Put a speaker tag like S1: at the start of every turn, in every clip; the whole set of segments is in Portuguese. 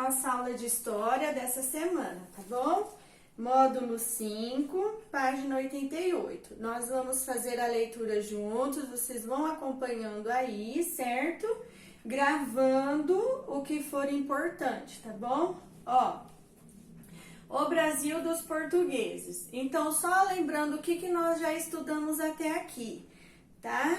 S1: nossa aula de história dessa semana, tá bom? Módulo 5, página 88. Nós vamos fazer a leitura juntos, vocês vão acompanhando aí, certo? Gravando o que for importante, tá bom? Ó, o Brasil dos portugueses. Então, só lembrando o que nós já estudamos até aqui, tá?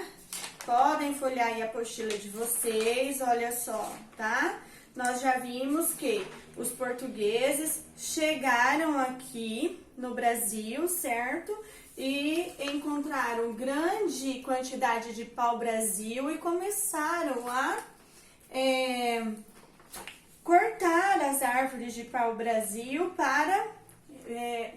S1: Podem folhear aí a apostila de vocês, olha só, tá? Nós já vimos que os portugueses chegaram aqui no Brasil, certo? E encontraram grande quantidade de pau-brasil e começaram a cortar as árvores de pau-brasil para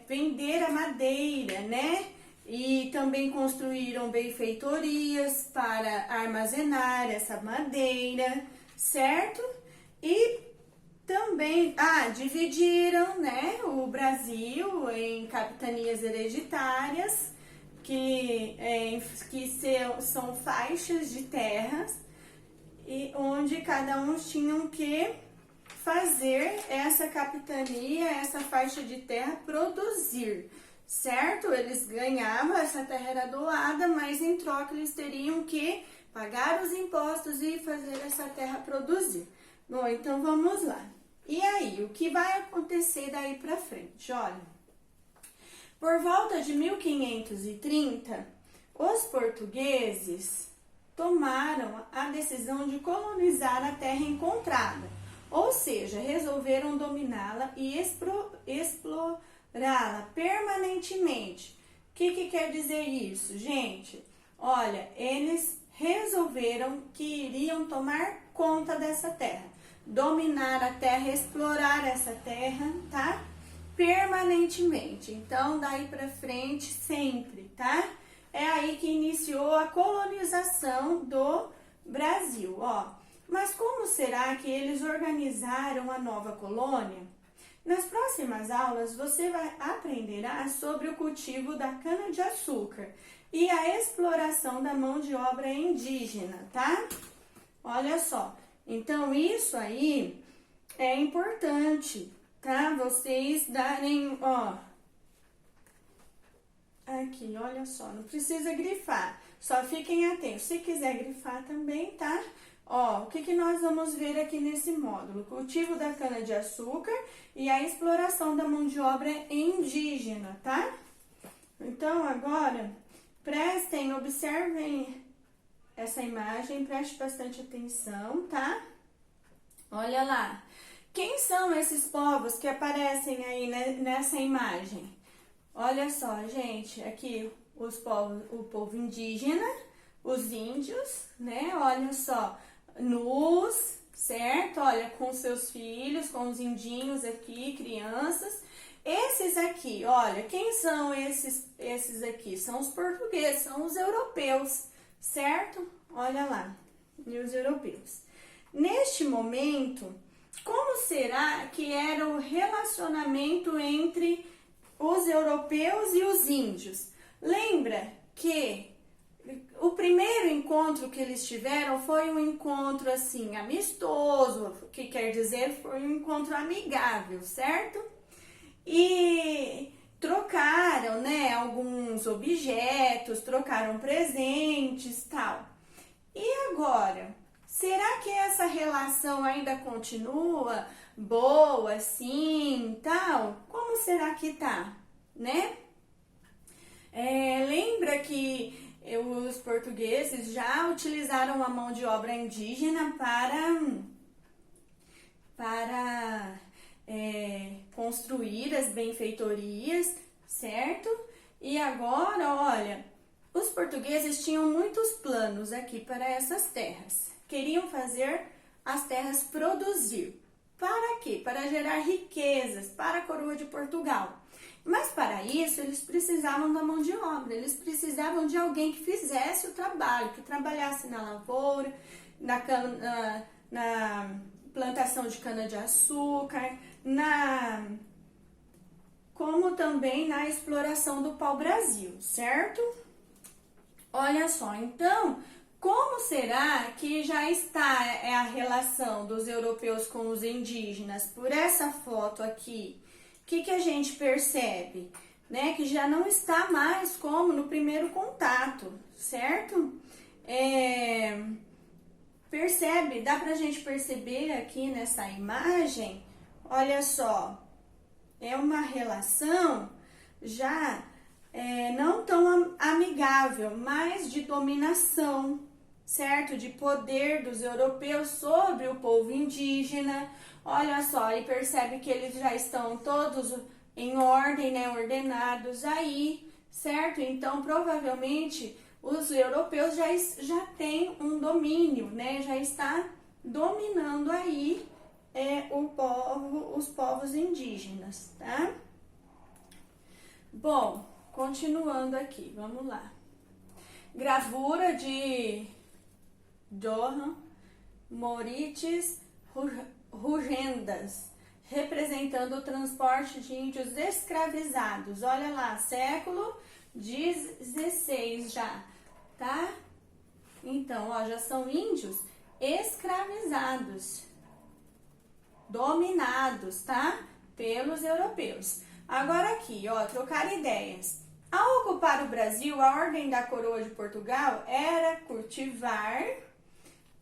S1: vender a madeira, né? E também construíram benfeitorias para armazenar essa madeira, certo? E também, dividiram, né, o Brasil em capitanias hereditárias, que são faixas de terras, e onde cada um tinha que fazer essa capitania, essa faixa de terra produzir, certo? Eles ganhavam, essa terra era doada, mas em troca eles teriam que pagar os impostos e fazer essa terra produzir. Bom, então vamos lá. E aí, o que vai acontecer daí pra frente? Olha, por volta de 1530, os portugueses tomaram a decisão de colonizar a terra encontrada, ou seja, resolveram dominá-la e explorá-la permanentemente. O que quer dizer isso, gente? Olha, eles resolveram que iriam tomar conta dessa terra, dominar a terra, explorar essa terra, tá? Permanentemente. Então, daí pra frente, sempre, tá? É aí que iniciou a colonização do Brasil, ó. Mas como será que eles organizaram a nova colônia? Nas próximas aulas, você vai aprender sobre o cultivo da cana-de-açúcar e a exploração da mão de obra indígena, tá? Olha só. Então, isso aí é importante, tá? Vocês darem, ó. Aqui, olha só, não precisa grifar, só fiquem atentos. Se quiser grifar também, tá? Ó, o que nós vamos ver aqui nesse módulo? Cultivo da cana-de-açúcar e a exploração da mão de obra indígena, tá? Então, agora, prestem, observem essa imagem, preste bastante atenção, tá? Olha lá. Quem são esses povos que aparecem aí nessa imagem? Olha só, gente, aqui o povo indígena, os índios, né? Olha só, nus, certo? Olha, com seus filhos, com os indinhos aqui, crianças. Esses aqui, olha, quem são esses aqui? São os portugueses, são os europeus, certo? Olha lá, e os europeus. Neste momento, como será que era o relacionamento entre os europeus e os índios? Lembra que o primeiro encontro que eles tiveram foi um encontro assim amistoso, que quer dizer foi um encontro amigável, certo? E trocaram, né, alguns objetos, trocaram presentes, tal. E agora, será que essa relação ainda continua boa, assim, tal? Como será que tá, né? Lembra que os portugueses já utilizaram a mão de obra indígena para construir as benfeitorias, certo? E agora, olha, os portugueses tinham muitos planos aqui para essas terras. Queriam fazer as terras produzir. Para quê? Para gerar riquezas para a coroa de Portugal. Mas para isso eles precisavam da mão de obra, eles precisavam de alguém que fizesse o trabalho, que trabalhasse na lavoura, na plantação de cana-de-açúcar, como também na exploração do pau-brasil, certo? Olha só, então, Como será que já está a relação dos europeus com os indígenas? Por essa foto aqui, o que a gente percebe? Né? Que já não está mais como no primeiro contato, certo? Percebe, dá pra gente perceber aqui nessa imagem, olha só, é uma relação já não tão amigável, mas de dominação, certo? De poder dos europeus sobre o povo indígena. Olha só, e percebe que eles já estão todos em ordem, né, ordenados aí, certo? Então, provavelmente, os europeus já têm um domínio, né? Já está dominando aí os povos indígenas, tá? Bom, continuando aqui, vamos lá. Gravura de Johann Moritz Rugendas, representando o transporte de índios escravizados. Olha lá, século XVI já, tá? Então, ó, já são índios escravizados, dominados, tá? Pelos europeus. Agora aqui, ó, trocar ideias. Ao ocupar o Brasil, a ordem da coroa de Portugal era cultivar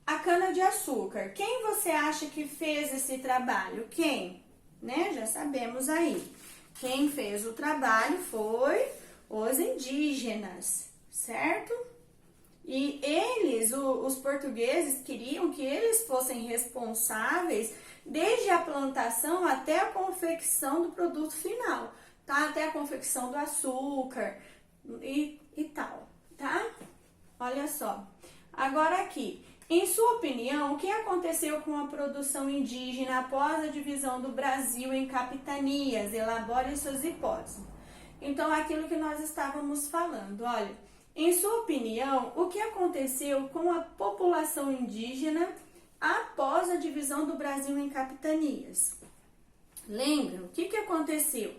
S1: a cana-de-açúcar. Quem você acha que fez esse trabalho? Quem? Né? Já sabemos aí. Quem fez o trabalho foi os indígenas, certo? E eles, os portugueses, queriam que eles fossem responsáveis desde a plantação até a confecção do produto final, tá? Até a confecção do açúcar e tal, tá? Olha só. Agora aqui, em sua opinião, o que aconteceu com a produção indígena após a divisão do Brasil em capitanias? Elabore suas hipóteses. Então, aquilo que nós estávamos falando, olha, em sua opinião, o que aconteceu com a população indígena após a divisão do Brasil em capitanias? Lembram? O que aconteceu?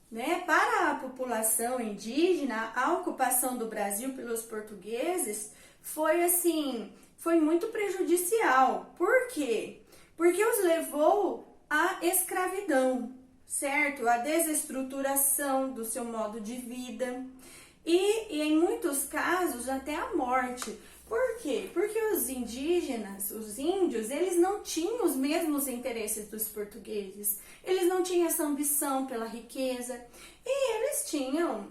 S1: Né? Para a população indígena, a ocupação do Brasil pelos portugueses foi muito prejudicial. Por quê? Porque os levou à escravidão, certo? À desestruturação do seu modo de vida e em muitos casos até a morte. Por quê? Porque os indígenas, os índios, eles não tinham os mesmos interesses dos portugueses. Eles não tinham essa ambição pela riqueza e eles tinham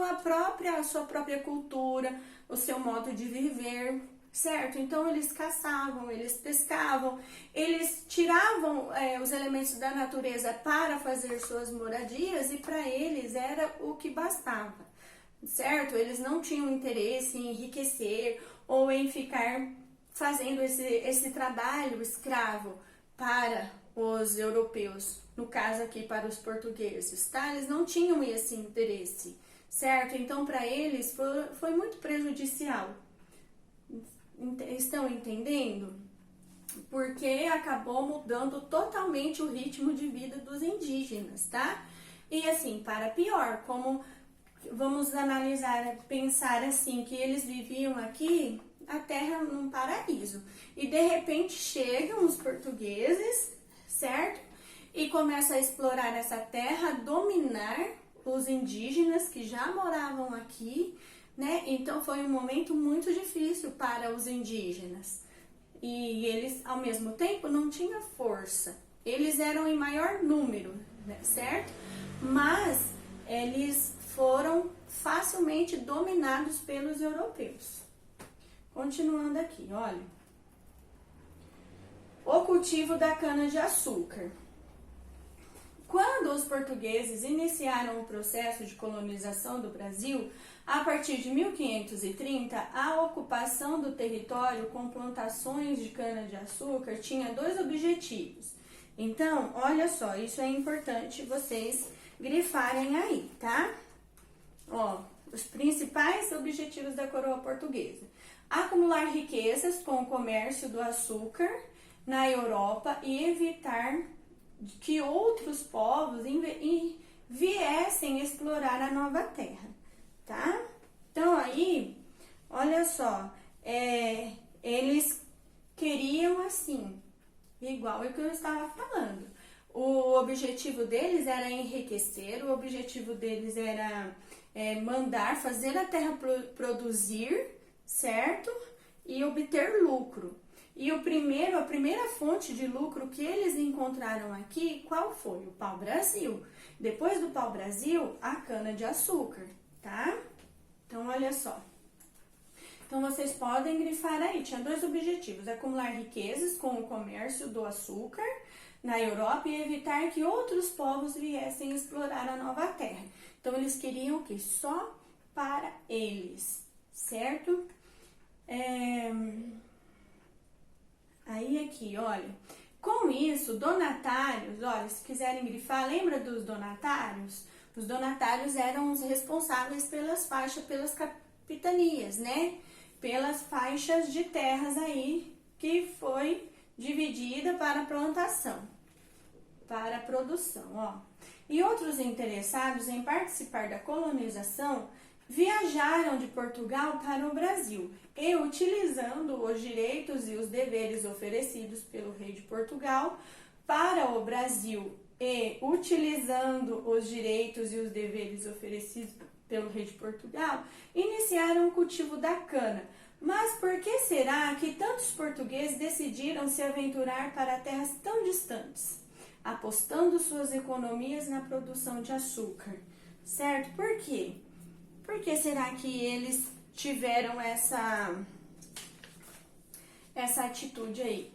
S1: a sua própria cultura, o seu modo de viver, certo? Então eles caçavam, eles pescavam, eles tiravam os elementos da natureza para fazer suas moradias e para eles era o que bastava. Certo? Eles não tinham interesse em enriquecer ou em ficar fazendo esse trabalho escravo para os europeus, no caso aqui para os portugueses, tá? Eles não tinham esse interesse, certo? Então, para eles foi muito prejudicial. Estão entendendo? Porque acabou mudando totalmente o ritmo de vida dos indígenas, tá? E assim, para pior, como vamos analisar, pensar assim, que eles viviam aqui, a terra num paraíso. E de repente chegam os portugueses, certo? E começam a explorar essa terra, dominar os indígenas que já moravam aqui, né? Então foi um momento muito difícil para os indígenas. E eles, ao mesmo tempo, não tinham força. Eles eram em maior número, né? Certo? Mas eles foram facilmente dominados pelos europeus. Continuando aqui, olha. O cultivo da cana-de-açúcar. Quando os portugueses iniciaram o processo de colonização do Brasil, a partir de 1530, a ocupação do território com plantações de cana-de-açúcar tinha dois objetivos. Então, olha só, isso é importante vocês grifarem aí, tá? Ó, os principais objetivos da coroa portuguesa: acumular riquezas com o comércio do açúcar na Europa e evitar que outros povos viessem explorar a nova terra, tá? Então aí, foi o que eu estava falando. O objetivo deles era enriquecer, o objetivo deles era mandar, fazer a terra produzir, certo? E obter lucro. E a primeira fonte de lucro que eles encontraram aqui, qual foi? O pau-brasil. Depois do pau-brasil, a cana-de-açúcar, tá? Então, olha só. Então, vocês podem grifar aí. Tinha dois objetivos: acumular riquezas com o comércio do açúcar na Europa e evitar que outros povos viessem explorar a nova terra. Então, eles queriam o quê? Só para eles, certo? Aí aqui, olha, com isso, donatários, olha, se quiserem grifar, lembra dos donatários? Os donatários eram os responsáveis pelas faixas, pelas capitanias, né? Pelas faixas de terras aí que foi dividida para plantação, para produção, ó. E outros interessados em participar da colonização viajaram de Portugal para o Brasil e, utilizando os direitos e os deveres oferecidos pelo rei de Portugal para o Brasil e utilizando os direitos e os deveres oferecidos pelo rei de Portugal, iniciaram o cultivo da cana. Mas por que será que tantos portugueses decidiram se aventurar para terras tão distantes, apostando suas economias na produção de açúcar? Certo? Por quê? Por que será que eles tiveram essa atitude aí?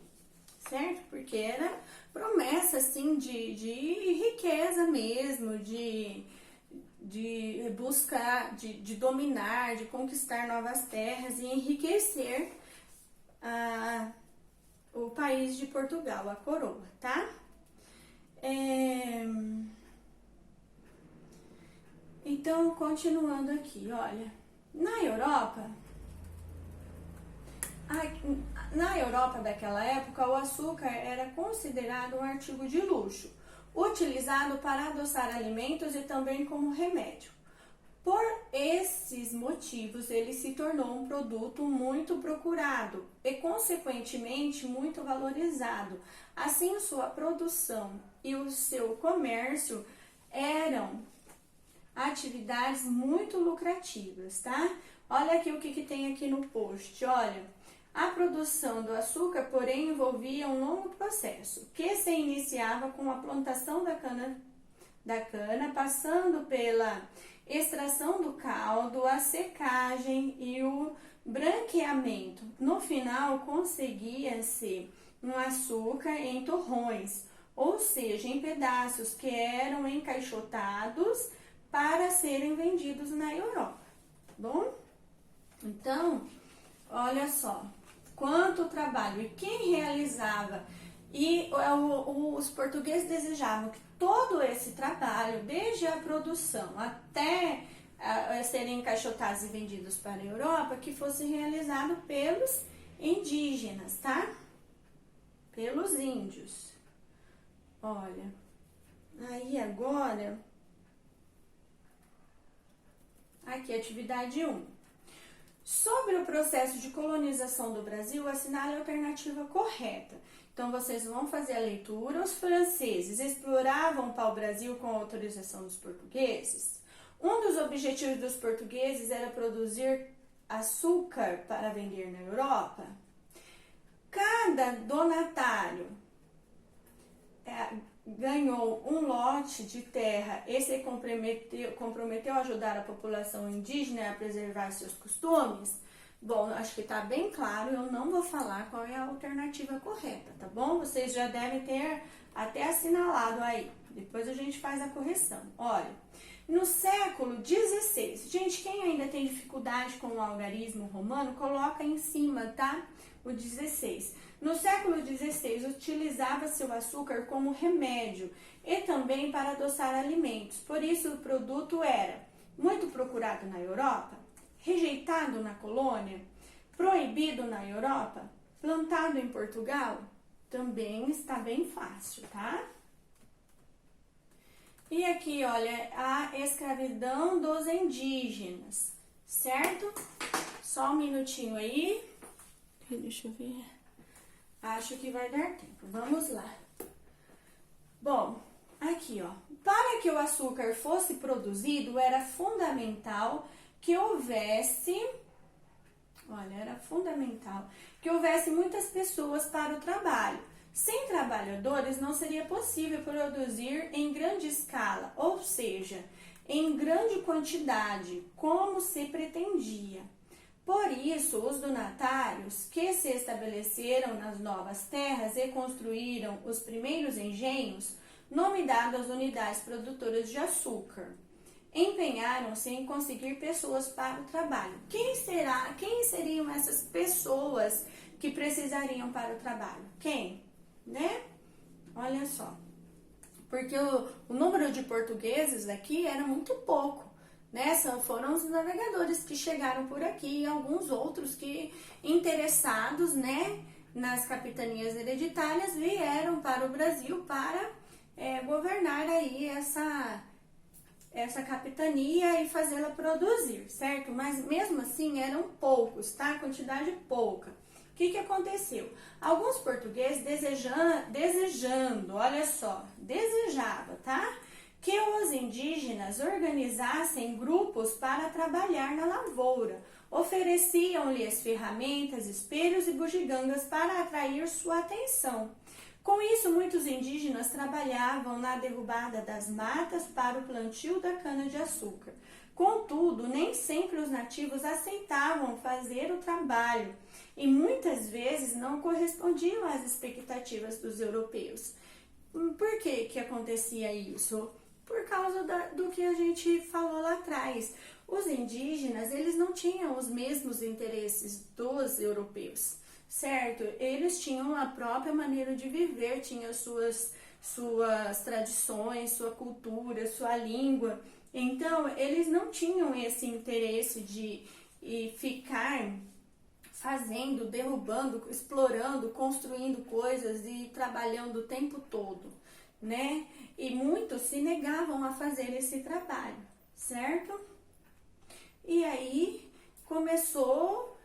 S1: Certo? Porque era promessa, assim, de riqueza mesmo, de buscar, de dominar, de conquistar novas terras e enriquecer o país de Portugal, a coroa, tá? Então, continuando aqui, olha, na Europa daquela época, o açúcar era considerado um artigo de luxo, utilizado para adoçar alimentos e também como remédio. Por esses motivos, ele se tornou um produto muito procurado e, consequentemente, muito valorizado. Assim, sua produção e o seu comércio eram atividades muito lucrativas, tá? Olha aqui o que tem aqui no post, olha. A produção do açúcar, porém, envolvia um longo processo, que se iniciava com a plantação da cana, passando pela extração do caldo, a secagem e o branqueamento. No final, conseguia-se um açúcar em torrões, ou seja, em pedaços que eram encaixotados para serem vendidos na Europa, tá bom? Então, olha só, quanto trabalho, e quem realizava, e os portugueses desejavam que todo esse trabalho, desde a produção até serem encaixotados e vendidos para a Europa, que fosse realizado pelos indígenas, tá? Pelos índios. Olha, aí agora, aqui atividade 1. Sobre o processo de colonização do Brasil, assinale a alternativa correta. Então, vocês vão fazer a leitura. Os franceses exploravam o pau-brasil com a autorização dos portugueses. Um dos objetivos dos portugueses era produzir açúcar para vender na Europa. Cada donatário ganhou um lote de terra e se comprometeu a ajudar a população indígena a preservar seus costumes. Bom, acho que tá bem claro, eu não vou falar qual é a alternativa correta, tá bom? Vocês já devem ter até assinalado aí, depois a gente faz a correção. Olha, no século XVI, gente, quem ainda tem dificuldade com o algarismo romano, coloca em cima, tá? O 16. No século XVI, utilizava-se o açúcar como remédio e também para adoçar alimentos. Por isso, o produto era muito procurado na Europa, rejeitado na colônia, proibido na Europa, plantado em Portugal. Também está bem fácil, tá? E aqui, olha, a escravidão dos indígenas, certo? Só um minutinho aí. Deixa eu ver. Acho que vai dar tempo. Vamos lá. Bom, aqui, ó. Para que o açúcar fosse produzido, era fundamental que houvesse... Olha, era fundamental que houvesse muitas pessoas para o trabalho. Sem trabalhadores, não seria possível produzir em grande escala, ou seja, em grande quantidade, como se pretendia. Por isso, os donatários que se estabeleceram nas novas terras e construíram os primeiros engenhos, nome dado às unidades produtoras de açúcar, empenharam-se em conseguir pessoas para o trabalho. Quem seriam essas pessoas que precisariam para o trabalho? Quem? Né? Olha só. Porque o número de portugueses aqui era muito pouco, né? Foram os navegadores que chegaram por aqui e alguns outros que, interessados, né, nas capitanias hereditárias, vieram para o Brasil para governar aí essa capitania e fazê-la produzir, certo? Mas mesmo assim eram poucos, tá? Quantidade pouca. O que aconteceu? Alguns portugueses desejando, olha só, desejava, tá? Que os indígenas organizassem grupos para trabalhar na lavoura. Ofereciam-lhes ferramentas, espelhos e bugigangas para atrair sua atenção. Com isso, muitos indígenas trabalhavam na derrubada das matas para o plantio da cana-de-açúcar. Contudo, nem sempre os nativos aceitavam fazer o trabalho e muitas vezes não correspondiam às expectativas dos europeus. Por que acontecia isso? Por causa do que a gente falou lá atrás. Os indígenas, eles não tinham os mesmos interesses dos europeus, certo? Eles tinham a própria maneira de viver, tinham suas tradições, sua cultura, sua língua. Então, eles não tinham esse interesse de ficar fazendo, derrubando, explorando, construindo coisas e trabalhando o tempo todo, né? E muitos se negavam a fazer esse trabalho, certo? E aí começou,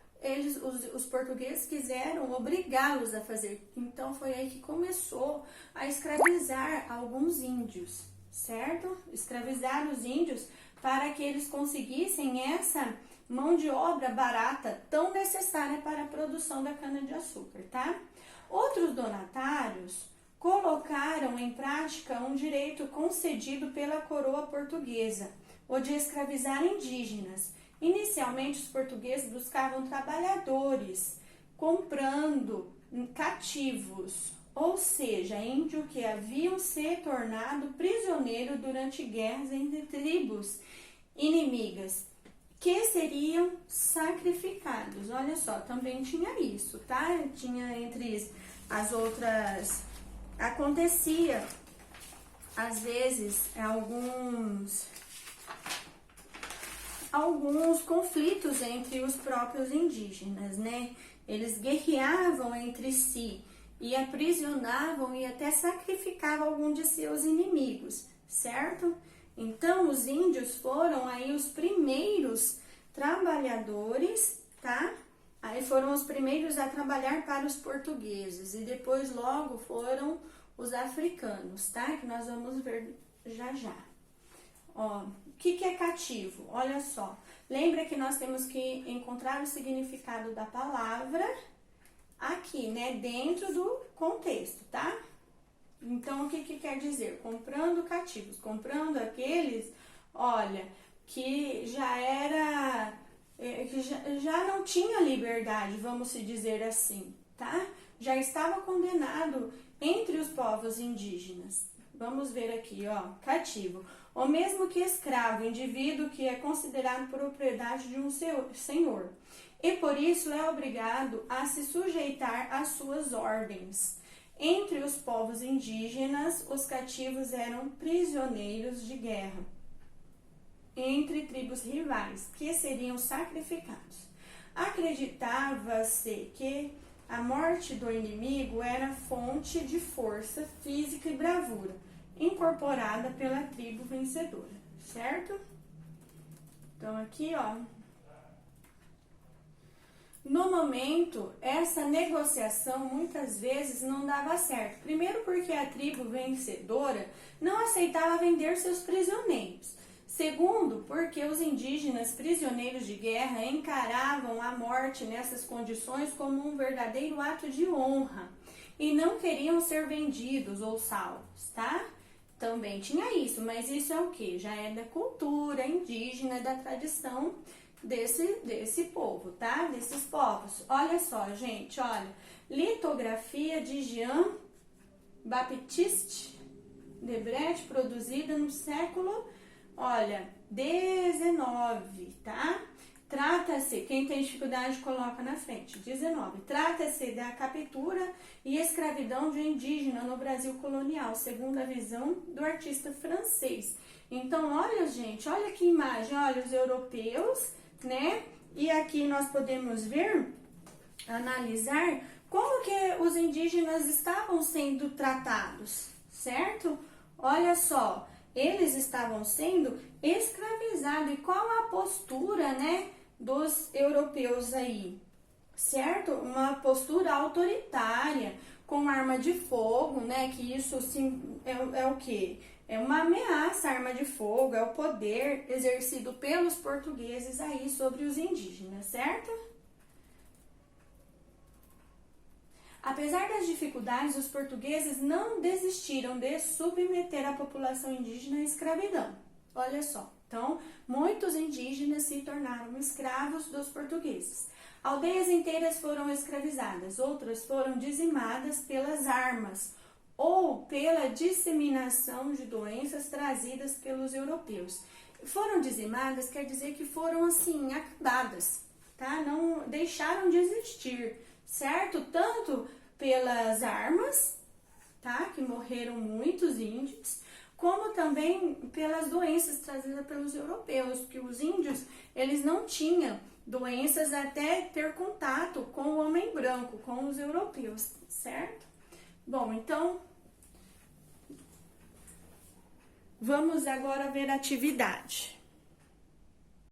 S1: os portugueses quiseram obrigá-los a fazer. Então foi aí que começou a escravizar alguns índios, certo? Escravizar os índios para que eles conseguissem essa mão de obra barata tão necessária para a produção da cana-de-açúcar, tá? Outros donatários colocaram em prática um direito concedido pela coroa portuguesa, o de escravizar indígenas. Inicialmente, os portugueses buscavam trabalhadores, comprando cativos, ou seja, índio que haviam se tornado prisioneiro durante guerras entre tribos inimigas, que seriam sacrificados. Olha só, também tinha isso, tá? Tinha entre as outras... Acontecia, às vezes, alguns conflitos entre os próprios indígenas, né? Eles guerreavam entre si e aprisionavam e até sacrificavam algum de seus inimigos, certo? Então, os índios foram aí os primeiros trabalhadores, tá? Aí foram os primeiros a trabalhar para os portugueses e depois logo foram os africanos, tá? Que nós vamos ver já já. Ó, o que é cativo? Olha só, lembra que nós temos que encontrar o significado da palavra aqui, né? Dentro do contexto, tá? Então, o que quer dizer? Comprando cativos, comprando aqueles, olha, que já era... que já não tinha liberdade, vamos se dizer assim, tá? Já estava condenado entre os povos indígenas. Vamos ver aqui, ó, cativo. Ou mesmo que escravo, indivíduo que é considerado propriedade de um senhor. E por isso é obrigado a se sujeitar às suas ordens. Entre os povos indígenas, os cativos eram prisioneiros de guerra entre tribos rivais, que seriam sacrificados. Acreditava-se que a morte do inimigo era fonte de força física e bravura, incorporada pela tribo vencedora, certo? Então aqui, ó, no momento, essa negociação muitas vezes não dava certo. Primeiro porque a tribo vencedora não aceitava vender seus prisioneiros. Segundo, porque os indígenas prisioneiros de guerra encaravam a morte nessas condições como um verdadeiro ato de honra e não queriam ser vendidos ou salvos, tá? Também tinha isso, mas isso é o que? Já é da cultura indígena, da tradição desse povo, tá? Desses povos. Olha só, gente, olha. Litografia de Jean-Baptiste Debret, produzida no século, olha, 19, tá? Trata-se, quem tem dificuldade coloca na frente, 19. Trata-se da captura e escravidão de um indígena no Brasil colonial, segundo a visão do artista francês. Então, olha, gente, olha que imagem, olha os europeus, né? E aqui nós podemos ver, analisar como que os indígenas estavam sendo tratados, certo? Olha só, eles estavam sendo escravizados. E qual a postura, né, dos europeus aí? Certo? Uma postura autoritária, com arma de fogo, né? Que isso sim, é o quê? É uma ameaça, arma de fogo, é o poder exercido pelos portugueses aí sobre os indígenas, certo? Apesar das dificuldades, os portugueses não desistiram de submeter a população indígena à escravidão. Olha só, então, muitos indígenas se tornaram escravos dos portugueses. Aldeias inteiras foram escravizadas, outras foram dizimadas pelas armas ou pela disseminação de doenças trazidas pelos europeus. Foram dizimadas quer dizer que foram, assim, acabadas, tá? Não deixaram de existir, certo? Tanto pelas armas, tá? Que morreram muitos índios, como também pelas doenças trazidas pelos europeus, que os índios, eles não tinham doenças até ter contato com o homem branco, com os europeus, certo? Bom, então, vamos agora ver a atividade.